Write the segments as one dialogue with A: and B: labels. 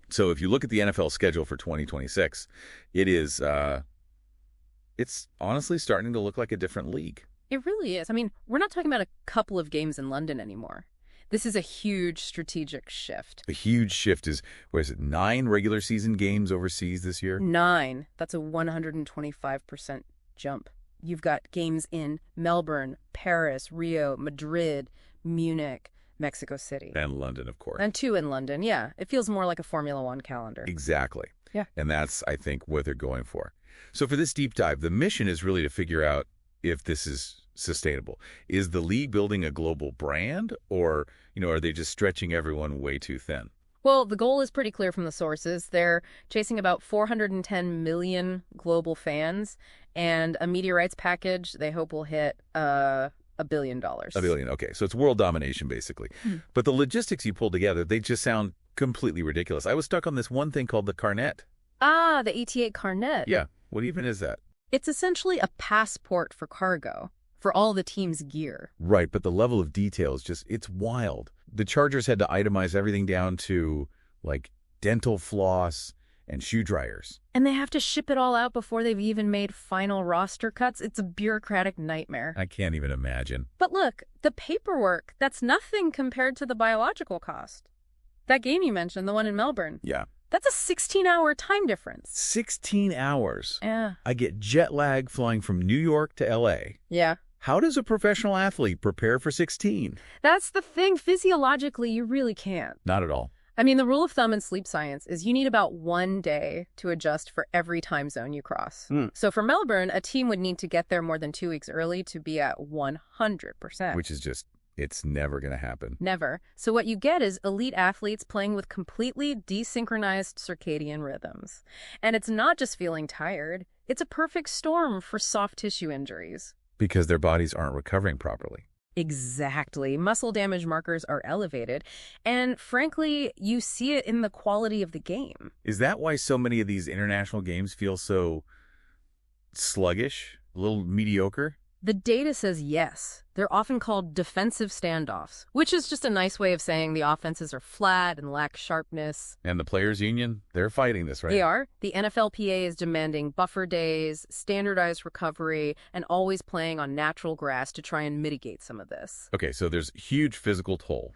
A: So if you look at the NFL schedule for 2026, it is, it's honestly starting to look like a different league.
B: It really is. I mean, we're not talking about a couple of games in London anymore. This is a huge strategic shift.
A: A huge shift is, what is it, 9 regular season games overseas this year?
B: 9. That's a 125% jump. You've got games in Melbourne, Paris, Rio, Madrid, Munich, Mexico City.
A: And London, of course.
B: And 2 in London, yeah. It feels more like a Formula One calendar.
A: Exactly.
B: Yeah.
A: And that's, I think, what they're going for. So for this deep dive, the mission is really to figure out if this is sustainable. Is the league building a global brand, or, are they just stretching everyone way too thin?
B: Well, the goal is pretty clear from the sources. They're chasing about 410 million global fans, and a media rights package they hope will hit $1 billion.
A: $1 billion, okay. So it's world domination, basically. But the logistics you pulled together, they just sound completely ridiculous. I was stuck on this one thing called the Carnet.
B: Ah, the ETA Carnet.
A: Yeah. What even is that?
B: It's essentially a passport for cargo, for all the team's gear.
A: Right, but the level of detail is just, it's wild. The Chargers had to itemize everything down to, like, dental floss and shoe dryers.
B: And they have to ship it all out before they've even made final roster cuts. It's a bureaucratic nightmare.
A: I can't even imagine.
B: But look, the paperwork, that's nothing compared to the biological cost. That game you mentioned, the one in Melbourne.
A: Yeah.
B: That's a 16-hour time difference.
A: 16 hours.
B: Yeah.
A: I get jet lag flying from New York to L.A.
B: Yeah.
A: How does a professional athlete prepare for 16?
B: That's the thing. Physiologically, you really can't.
A: Not at all.
B: I mean, the rule of thumb in sleep science is you need about 1 day to adjust for every time zone you cross. So for Melbourne, a team would need to get there more than 2 weeks early to be at 100%.
A: Which is just, it's never going to happen.
B: Never. So what you get is elite athletes playing with completely desynchronized circadian rhythms. And it's not just feeling tired. It's a perfect storm for soft tissue injuries.
A: Because their bodies aren't recovering properly.
B: Exactly. Muscle damage markers are elevated. And frankly, you see it in the quality of the game.
A: Is that why so many of these international games feel so sluggish, a little mediocre?
B: The data says yes. They're often called defensive standoffs, which is just a nice way of saying the offenses are flat and lack sharpness.
A: And the players' union, they're fighting this, right?
B: They are. The NFLPA is demanding buffer days, standardized recovery, and always playing on natural grass to try and mitigate some of this.
A: Okay, so there's huge physical toll.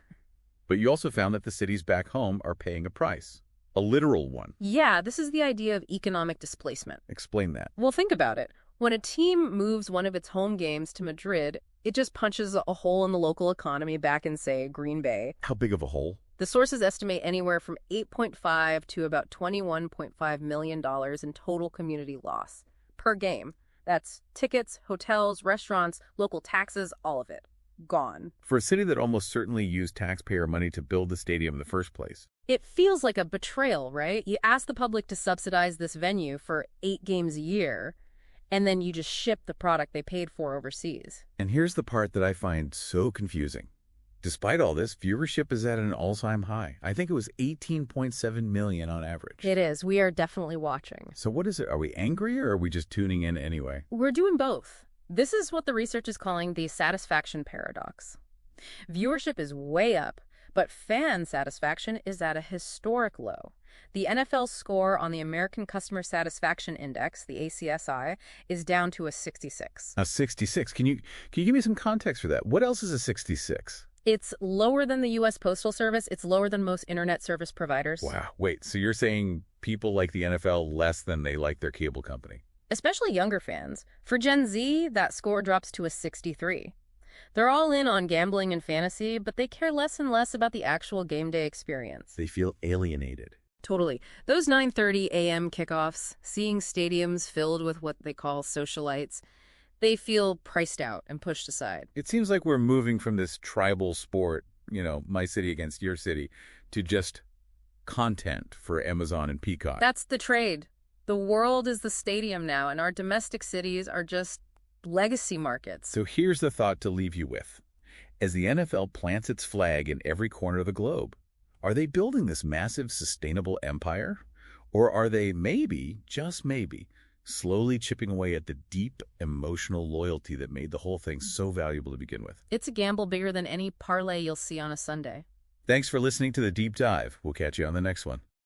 A: But you also found that the cities back home are paying a price. A literal one.
B: Yeah, this is the idea of economic displacement.
A: Explain that.
B: Well, think about it. When a team moves one of its home games to Madrid, it just punches a hole in the local economy back in, say, Green Bay.
A: How big of a hole?
B: The sources estimate anywhere from $8.5 to about $21.5 million in total community loss per game. That's tickets, hotels, restaurants, local taxes, all of it. Gone.
A: For a city that almost certainly used taxpayer money to build the stadium in the first place.
B: It feels like a betrayal, right? You ask the public to subsidize this venue for 8 games a year, and then you just ship the product they paid for overseas.
A: And here's the part that I find so confusing. Despite all this, viewership is at an all-time high. I think it was 18.7 million on average.
B: It is. We are definitely watching.
A: So what is it? Are we angry, or are we just tuning in anyway?
B: We're doing both. This is what the research is calling the satisfaction paradox. Viewership is way up, but fan satisfaction is at a historic low. The NFL's score on the American Customer Satisfaction Index, the ACSI, is down to a 66.
A: A 66. Can you give me some context for that? What else is a 66?
B: It's lower than the U.S. Postal Service. It's lower than most internet service providers.
A: Wow. Wait, so you're saying people like the NFL less than they like their cable company?
B: Especially younger fans. For Gen Z, that score drops to a 63. They're all in on gambling and fantasy, but they care less and less about the actual game day experience.
A: They feel alienated.
B: Totally. Those 9:30 a.m. kickoffs, seeing stadiums filled with what they call socialites, they feel priced out and pushed aside.
A: It seems like we're moving from this tribal sport, my city against your city, to just content for Amazon and Peacock.
B: That's the trade. The world is the stadium now, and our domestic cities are just legacy markets.
A: So here's the thought to leave you with. As the NFL plants its flag in every corner of the globe, are they building this massive sustainable empire? Or are they maybe, just maybe, slowly chipping away at the deep emotional loyalty that made the whole thing so valuable to begin with?
B: It's a gamble bigger than any parlay you'll see on a Sunday.
A: Thanks for listening to The Deep Dive. We'll catch you on the next one.